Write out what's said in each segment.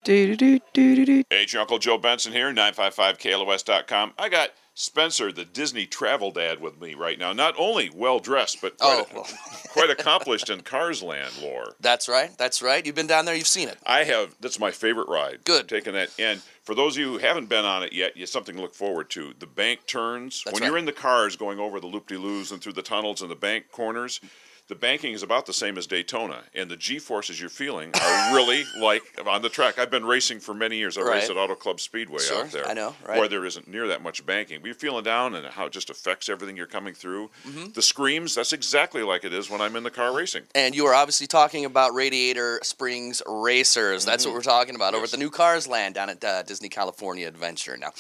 Do-do-do-do-do-do. Hey, it's your Uncle Joe Benson here, 955KLOS.com. I got Spencer, the Disney travel dad, with me right now. Not only well-dressed, but quite accomplished in Cars Land lore. That's right. That's right. You've been down there. You've seen it. I have. That's my favorite ride. Good. Taking that. And for those of you who haven't been on it yet, you have something to look forward to. The bank turns. That's when right. you're in the cars going over the loop-de-loos and through the tunnels and the bank corners, the banking is about the same as Daytona, and the G-forces you're feeling are really like on the track. I've been racing for many years. I race at Auto Club Speedway out there. I know, right. Where there isn't near that much banking. But you're feeling down and how it just affects everything you're coming through. Mm-hmm. The screams, that's exactly like it is when I'm in the car racing. And you are obviously talking about Radiator Springs Racers. That's what we're talking about over at the new Cars Land down at Disney California Adventure. Now,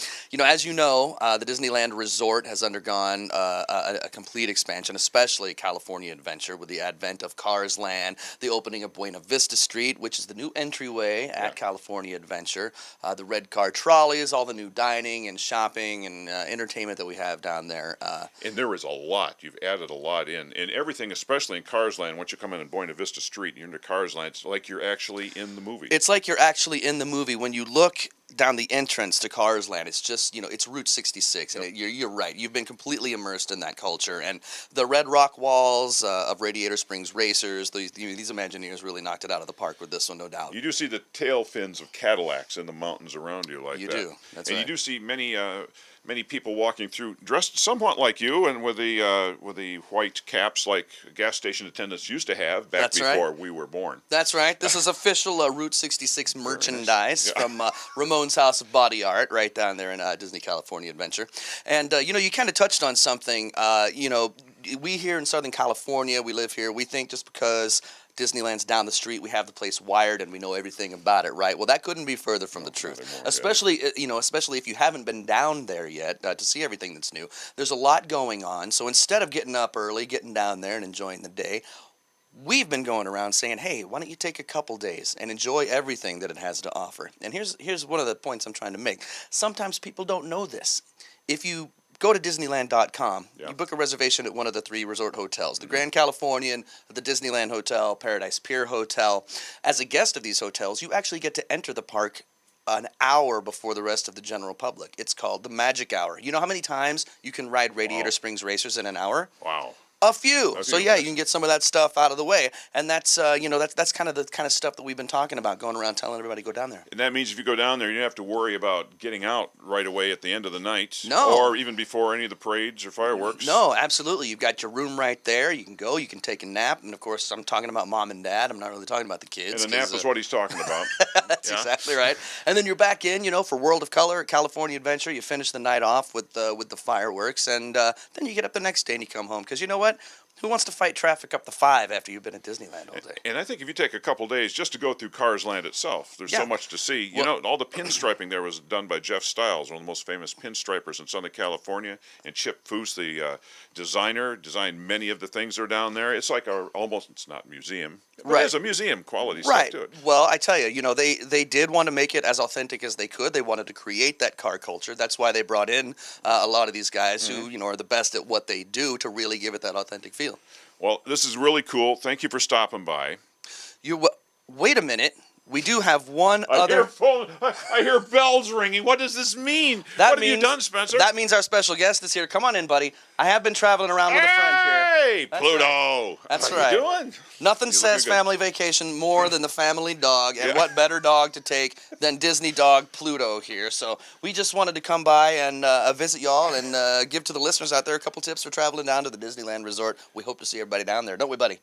as you know, the Disneyland Resort has undergone a complete expansion, especially California Adventure, with the advent of Cars Land, the opening of Buena Vista Street, which is the new entryway at California Adventure, the red car trolleys, all the new dining and shopping and entertainment that we have down there. And there is a lot. You've added a lot in. And everything, especially in Cars Land, once you come in Buena Vista Street and you're into Cars Land, it's like you're actually in the movie. It's like you're actually in the movie. When you look down the entrance to Cars Land, it's just, it's Route 66, and you're right. You've been completely immersed in that culture. And the red rock walls of Radiator Springs Racers, these Imagineers really knocked it out of the park with this one, no doubt. You do see the tail fins of Cadillacs in the mountains around you like that. You do, that's right. And you do see many people walking through dressed somewhat like you and with the white caps like gas station attendants used to have back before we were born. That's right. This is official Route 66 merchandise from Ramon's House of Body Art right down there in Disney California Adventure. And, you kind of touched on something. We here in Southern California, we live here, we think just because Disneyland's down the street, we have the place wired and we know everything about it, right? Well, that couldn't be further from the truth. Especially if you haven't been down there yet to see everything that's new. There's a lot going on. So instead of getting up early, getting down there and enjoying the day, we've been going around saying, hey, why don't you take a couple days and enjoy everything that it has to offer? And here's one of the points I'm trying to make. Sometimes people don't know this. If you go to Disneyland.com. You book a reservation at one of the 3 resort hotels, the Grand Californian, the Disneyland Hotel, Paradise Pier Hotel. As a guest of these hotels, you actually get to enter the park an hour before the rest of the general public. It's called the Magic Hour. You know how many times you can ride Radiator Springs Racers in an hour? Wow. A few. So you can get some of that stuff out of the way, and that's that's kind of the kind of stuff that we've been talking about, going around telling everybody to go down there. And that means if you go down there, you don't have to worry about getting out right away at the end of the night, no, or even before any of the parades or fireworks. No, absolutely. You've got your room right there. You can go. You can take a nap, and of course, I'm talking about mom and dad. I'm not really talking about the kids. And the nap is what he's talking about. That's exactly right. And then you're back in, for World of Color at California Adventure. You finish the night off with the fireworks, and then you get up the next day and you come home. Because you know what? Who wants to fight traffic up the 5 after you've been at Disneyland all day? And I think if you take a couple days just to go through Cars Land itself, there's so much to see. All the pinstriping there was done by Jeff Stiles, one of the most famous pinstripers in Southern California. And Chip Foose, the designer, designed many of the things that are down there. It's like it's not a museum. But it has a museum quality stuff to it. Well, I tell you, they did want to make it as authentic as they could. They wanted to create that car culture. That's why they brought in a lot of these guys who, are the best at what they do to really give it that authentic feel. Well, this is really cool. Thank you for stopping by. Wait a minute. We do have one other... I hear bells ringing. What does this mean? What have you done, Spencer? That means our special guest is here. Come on in, buddy. I have been traveling around with a friend here. Hey, Pluto. That's right. What are you doing? Nothing says family vacation more than the family dog, and what better dog to take than Disney dog Pluto here. So we just wanted to come by and visit y'all and give to the listeners out there a couple tips for traveling down to the Disneyland Resort. We hope to see everybody down there. Don't we, buddy?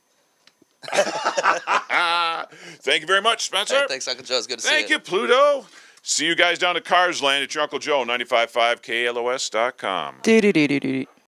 Thank you very much, Spencer. Hey, thanks, Uncle Joe. It's good to see you. Thank you, Pluto. See you guys down at Cars Land at your Uncle Joe, 95.5KLOS.com. Do-do-do-do-do.